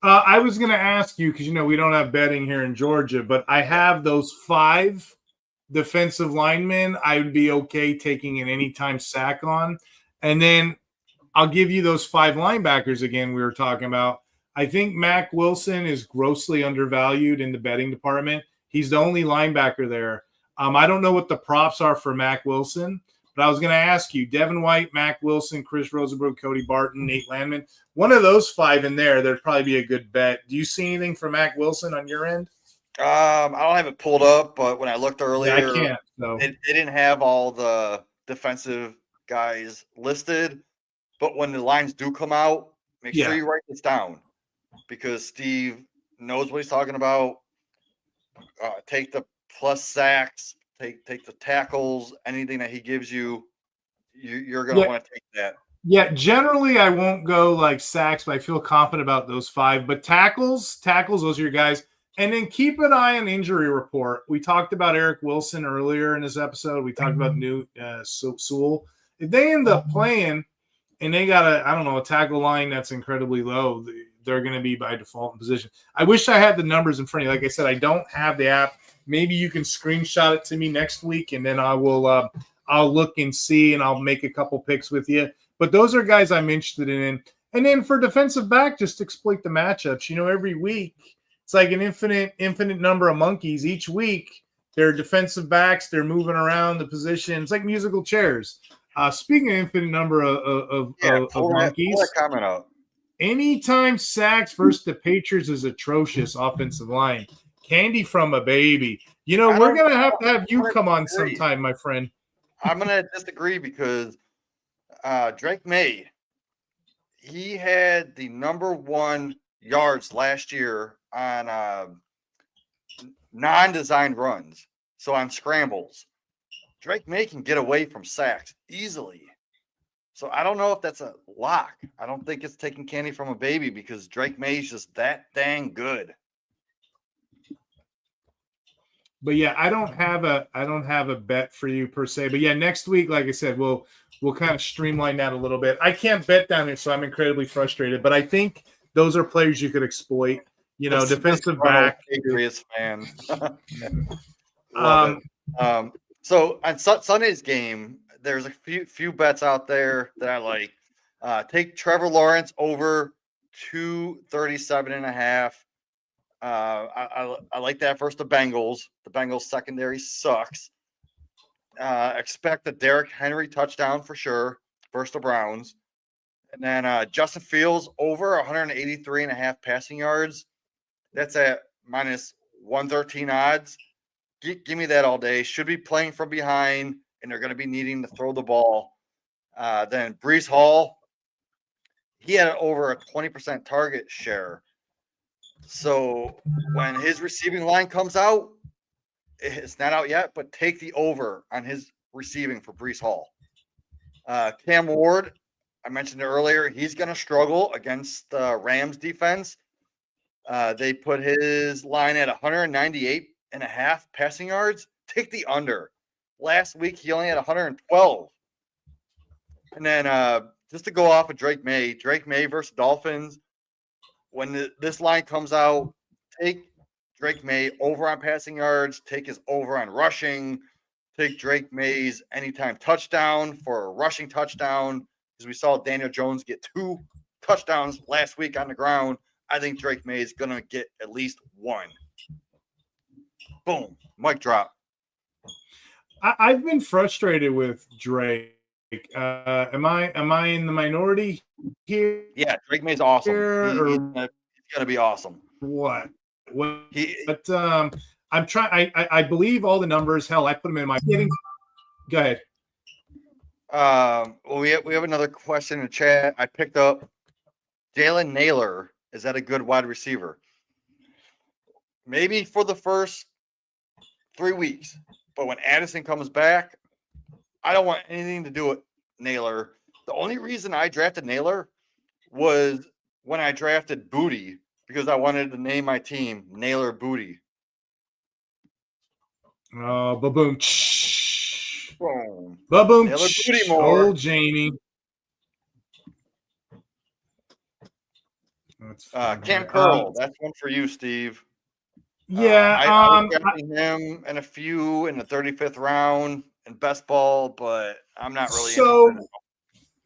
A: I was going to ask you because, we don't have betting here in Georgia, but I have those 5 defensive linemen I would be okay taking an anytime sack on. And then I'll give you those 5 linebackers again we were talking about. I think Mac Wilson is grossly undervalued in the betting department. He's the only linebacker there. I don't know what the props are for Mac Wilson, but I was going to ask you, Devin White, Mac Wilson, Chris Rosenberg, Cody Barton, Nate Landman, one of those five in there, there'd probably be a good bet. Do you see anything for Mac Wilson on your end?
B: I don't have it pulled up, but when I looked earlier,
A: I can't. So.
B: It didn't have all the defensive guys listed. But when the lines do come out, make sure you write this down because Steve knows what he's talking about. Take the plus sacks, take the tackles, anything that he gives you, you're going to want to take that.
A: Yeah, generally I won't go like sacks, but I feel confident about those five. But tackles, those are your guys. And then keep an eye on injury report. We talked about Eric Wilson earlier in this episode. We talked about new Sewell. If they end up playing and they got a tackle line that's incredibly low, they're going to be by default in position. I wish I had the numbers in front of you. Like I said, I don't have the app. Maybe you can screenshot it to me next week, and then I will I'll look and see, and I'll make a couple picks with you. But those are guys I'm interested in. And then for defensive back, just exploit the matchups. Every week it's like an infinite number of monkeys. Each week they're defensive backs. They're moving around the position. It's like musical chairs. Speaking of infinite number of monkeys,
B: pull that comment out.
A: Anytime sacks versus the Patriots is atrocious offensive line. Candy from a baby. We're going to have you come on sometime, my friend.
B: I'm going to disagree because Drake May, he had the number one yards last year on non-designed runs, so on scrambles. Drake May can get away from sacks easily. So I don't know if that's a lock. I don't think it's taking candy from a baby because Drake May is just that dang good.
A: But yeah, I don't have a bet for you per se. But yeah, next week, like I said, we'll kind of streamline that a little bit. I can't bet down here, so I'm incredibly frustrated. But I think those are players you could exploit. Defensive back.
B: Patriots fan. Love it. So on Sunday's game, there's a few bets out there that I like. Take Trevor Lawrence over 237.5. I like that versus the Bengals. The Bengals secondary sucks. Expect the Derrick Henry touchdown for sure versus the Browns. And then Justin Fields over 183.5 passing yards. That's at minus 113 odds. Give me that all day. Should be playing from behind, and they're going to be needing to throw the ball. Then Breece Hall, he had over a 20% target share. So when his receiving line comes out, it's not out yet, but take the over on his receiving for Breece Hall. Cam Ward, I mentioned it earlier, he's going to struggle against the Rams defense. They put his line at 198.5 passing yards. Take the under. Last week, he only had 112. And then just to go off of Drake May versus Dolphins, when this line comes out, take Drake May over on passing yards, take his over on rushing, take Drake May's anytime touchdown for a rushing touchdown, because we saw Daniel Jones get 2 touchdowns last week on the ground. I think Drake May is going to get at least 1. Boom. Mic drop.
A: I've been frustrated with Drake. Am I in the minority here?
B: Yeah, Drake May's awesome. He's going to be awesome.
A: What? I'm trying. I believe all the numbers. Hell, I put them in my. Go ahead.
B: Well, we have another question in the chat. I picked up Jalen Naylor. Is that a good wide receiver? Maybe for the first 3 weeks, but when Addison comes back, I don't want anything to do with Naylor. The only reason I drafted Naylor was when I drafted Boutte because I wanted to name my team Naylor Boutte.
A: Oh, ba-boom.
B: Boom.
A: Ba-boom.
B: Naylor Boutte more.
A: Old Jamie.
B: Cam Curl. That's one for you, Steve.
A: Yeah.
B: I was drafting him and a few in the 35th round in best ball, but I'm not really interested in him.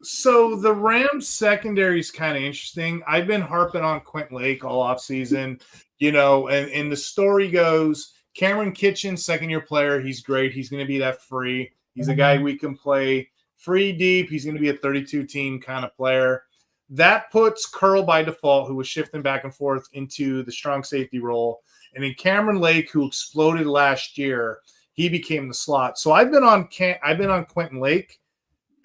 A: So the Rams secondary is kind of interesting. I've been harping on Quentin Lake all offseason, and the story goes Cameron Kitchen, second-year player. He's great. He's going to be that free. He's a guy we can play free deep. He's going to be a 32-team kind of player. That puts Curl by default, who was shifting back and forth, into the strong safety role. And then Cameron Lake, who exploded last year, he became the slot. So I've been on Quentin Lake.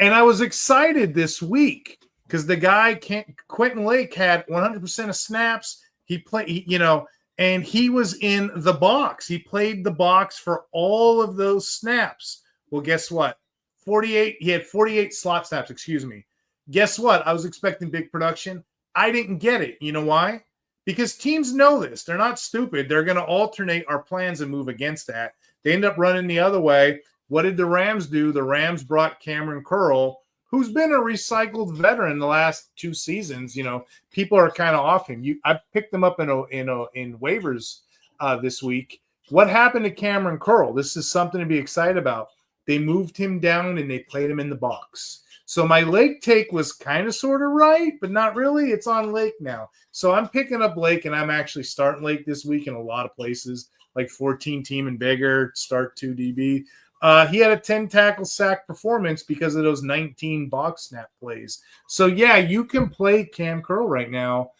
A: And I was excited this week because the guy Quentin Lake had 100% of snaps. He played, and he was in the box. He played the box for all of those snaps. Well, guess what? He had 48 slot snaps, excuse me. Guess what? I was expecting big production. I didn't get it. You know why? Because teams know this. They're not stupid. They're going to alternate our plans and move against that. They end up running the other way. What did the Rams do? The Rams brought Cameron Curl, who's been a recycled veteran the last 2 seasons. People are kind of off him. I picked him up in waivers this week. What happened to Cameron Curl? This is something to be excited about. They moved him down and they played him in the box. So my Lake take was kind of sort of right, but not really. It's on Lake now. So I'm picking up Lake, and I'm actually starting Lake this week in a lot of places, like 14 team and bigger, start 2 DB. He had a 10 tackle sack performance because of those 19 box snap plays. So yeah, you can play Cameron Curl right now.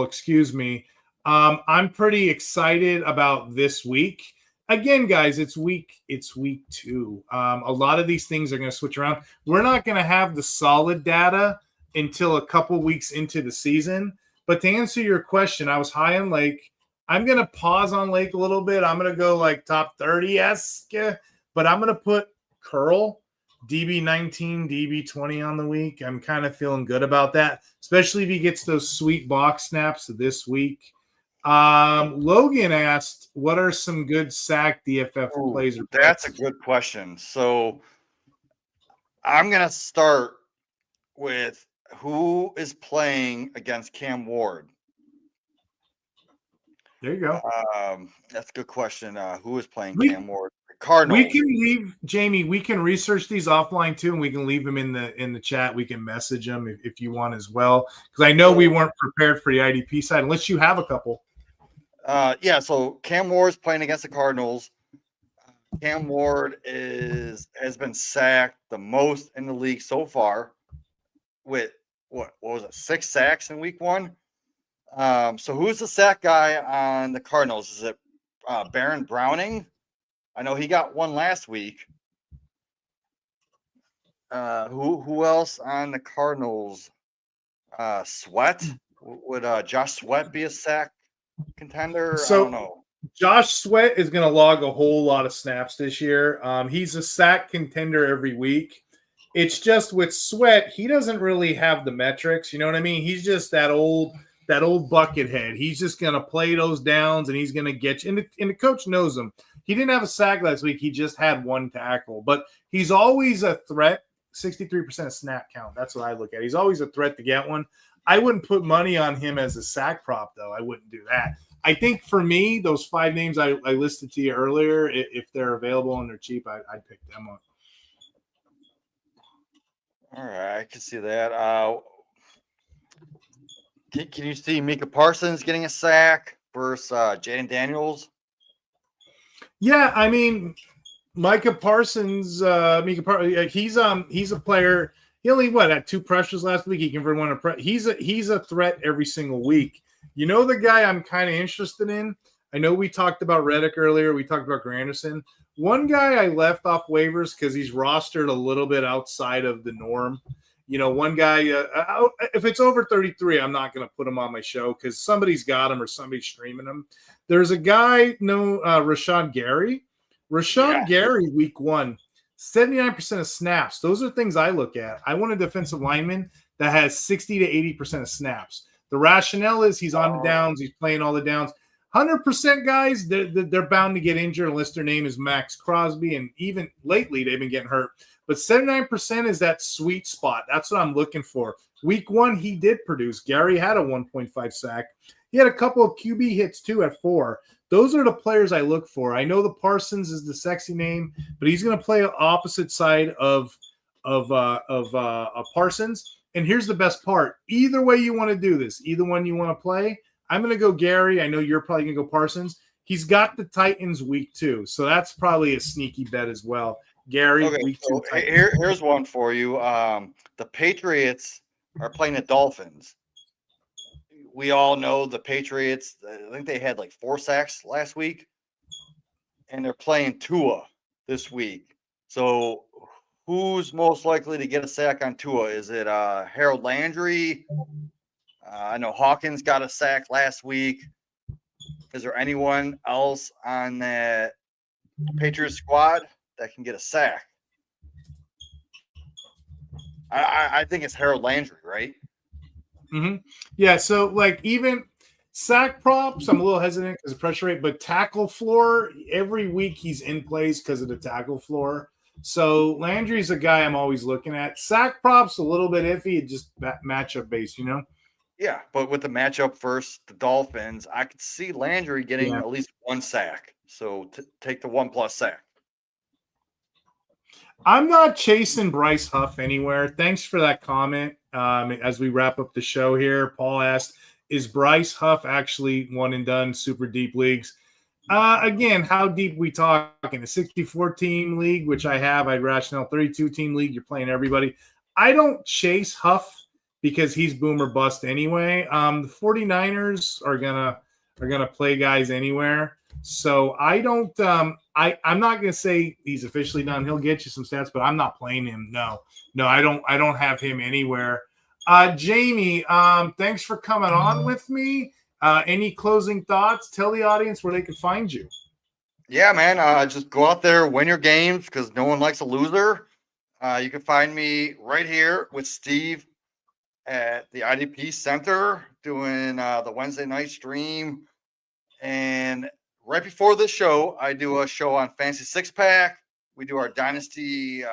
A: Excuse me. I'm pretty excited about this week. Again, guys, it's week 2. A lot of these things are going to switch around. We're not going to have the solid data until a couple weeks into the season. But to answer your question, I was high on Lake. I'm going to pause on Lake a little bit. I'm going to go like top 30-esque, but I'm going to put Curl, DB 19, DB 20 on the week. I'm kind of feeling good about that, especially if he gets those sweet box snaps this week. Logan asked, what are some good sack DFF plays?
B: That's a good question. So I'm going to start with who is playing against Cam Ward.
A: There you go.
B: That's a good question. Who is playing Cam Ward? Cardinals.
A: We can leave, Jamie. We can research these offline too, and we can leave them in the chat. We can message them if you want as well, because I know we weren't prepared for the IDP side unless you have a couple.
B: Yeah. So Cam Ward is playing against the Cardinals. Cam Ward has been sacked the most in the league so far, with what was it, 6 sacks in week 1. So who's the sack guy on the Cardinals? Is it Baron Browning? I know he got 1 last week. Who else on the Cardinals? Sweat? Would Josh Sweat be a sack contender?
A: So,
B: I don't know.
A: Josh Sweat is going to log a whole lot of snaps this year. He's a sack contender every week. It's just with Sweat, he doesn't really have the metrics. You know what I mean? He's just that old bucket head. He's just going to play those downs, and he's going to get you. And the coach knows him. He didn't have a sack last week. He just had 1 tackle. But he's always a threat, 63% of snap count. That's what I look at. He's always a threat to get one. I wouldn't put money on him as a sack prop, though. I wouldn't do that. I think for me, those 5 names I listed to you earlier, if they're available and they're cheap, I'd pick them up.
B: All right, I can see that. Can you see Micah Parsons getting a sack versus Jaden Daniels?
A: Yeah, I mean, Micah Parsons, he's a player. He only had 2 pressures last week. He converted 1 He's a threat every single week. You know the guy I'm kind of interested in? I know we talked about Reddick earlier. We talked about Granderson. One guy I left off waivers because he's rostered a little bit outside of the norm. One guy, if it's over 33, I'm not going to put him on my show because somebody's got him or somebody's streaming him. There's a guy, Rashawn Gary. Gary, week 1, 79% of snaps. Those are things I look at. I want a defensive lineman that has 60 to 80% of snaps. The rationale is he's on the downs. He's playing all the downs. 100% guys, they're bound to get injured unless their name is Max Crosby, and even lately they've been getting hurt. But 79% is that sweet spot. That's what I'm looking for. Week 1, he did produce. Gary had a 1.5 sack. He had a couple of QB hits too at 4. Those are the players I look for. I know the Parsons is the sexy name, but he's going to play opposite side of Parsons. And here's the best part: either way you want to do this, either one you want to play, I'm going to go Gary. I know you're probably going to go Parsons. He's got the Titans week 2, so that's probably a sneaky bet as well. Gary,
B: Okay,
A: week
B: so
A: 2.
B: here's one for you. The Patriots are playing the Dolphins. We all know the Patriots. I think they had like 4 sacks last week, and they're playing Tua this week. So, who's most likely to get a sack on Tua? Is it Harold Landry? I know Hawkins got a sack last week. Is there anyone else on that Patriots squad that can get a sack? I think it's Harold Landry, right?
A: Mm-hmm. Yeah, so like even sack props, I'm a little hesitant because of pressure rate, but tackle floor, every week he's in place because of the tackle floor. So Landry's a guy I'm always looking at. Sack props, a little bit iffy, just matchup based, you know?
B: Yeah, but with the matchup versus the Dolphins, I could see Landry getting at least 1 sack. So take the 1+ sack.
A: I'm not chasing Bryce Huff anywhere. Thanks for that comment. As we wrap up the show here, Paul asked, is Bryce Huff actually one and done super deep leagues? Again, how deep we talking? A 64-team league, which I have. I'd rationale 32-team league. You're playing everybody. I don't chase Huff because he's boom or bust anyway. The 49ers are gonna play guys anywhere. So I don't I'm not gonna say he's officially done. He'll get you some stats, but I'm not playing him. No, I don't have him anywhere. Jamie, thanks for coming on with me. Any closing thoughts? Tell the audience where they can find you.
B: Yeah, man. Just go out there, win your games because no one likes a loser. You can find me right here with Steve at the IDP Center doing the Wednesday night stream. And right before this show, I do a show on Fantasy Six Pack. We do our Dynasty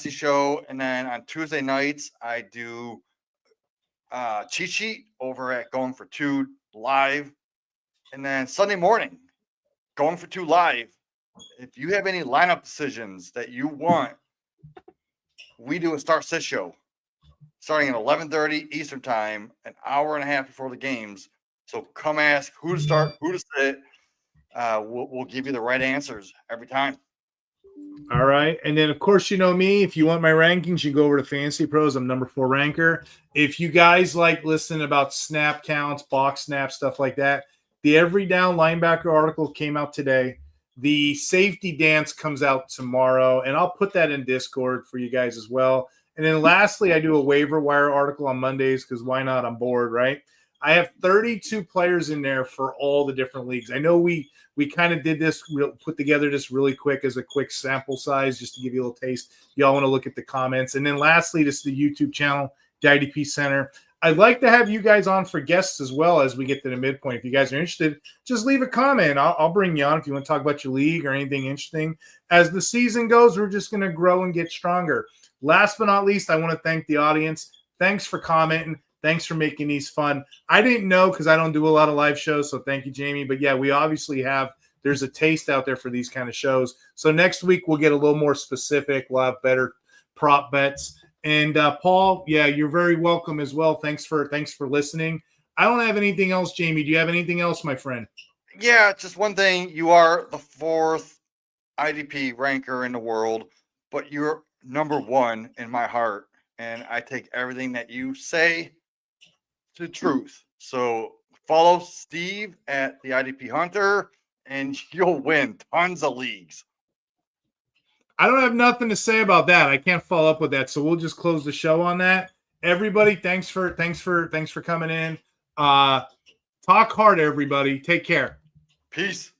B: show. And then on Tuesday nights, I do cheat sheet over at Going for Two Live. And then Sunday morning, Going for Two Live. If you have any lineup decisions that you want, we do a start-sit show starting at 11:30 Eastern time, an hour and a half before the games. So come ask who to start, who to sit. We'll give you the right answers every time.
A: All right. And then, of course, you know me. If you want my rankings, you go over to Fantasy Pros. I'm number 4 ranker. If you guys like listening about snap counts, box snap, stuff like that, the Every Down Linebacker article came out today. The safety dance comes out tomorrow, and I'll put that in Discord for you guys as well. And then lastly, I do a waiver wire article on Mondays because why not? I'm bored, right? I have 32 players in there for all the different leagues. I know we kind of did this, put together this really quick as a quick sample size just to give you a little taste. Y'all want to look at the comments. And then lastly, this is the YouTube channel, the IDP Center. I'd like to have you guys on for guests as well as we get to the midpoint. If you guys are interested, just leave a comment. I'll bring you on if you want to talk about your league or anything interesting. As the season goes, we're just going to grow and get stronger. Last but not least, I want to thank the audience. Thanks for commenting. Thanks for making these fun. I didn't know because I don't do a lot of live shows, so thank you, Jamie. But, yeah, we obviously there's a taste out there for these kind of shows. So next week we'll get a little more specific. We'll have better prop bets. And, Paul, yeah, you're very welcome as well. Thanks for listening. I don't have anything else, Jamie. Do you have anything else, my friend?
B: Yeah, just one thing. You are the 4th IDP ranker in the world, but you're number 1 in my heart. And I take everything that you say to truth. So follow Steve at the IDP Hunter, and you'll win tons of leagues.
A: I don't have nothing to say about that. I can't follow up with that. So we'll just close the show on that. Everybody, thanks for coming in. Talk hard, everybody. Take care.
B: Peace.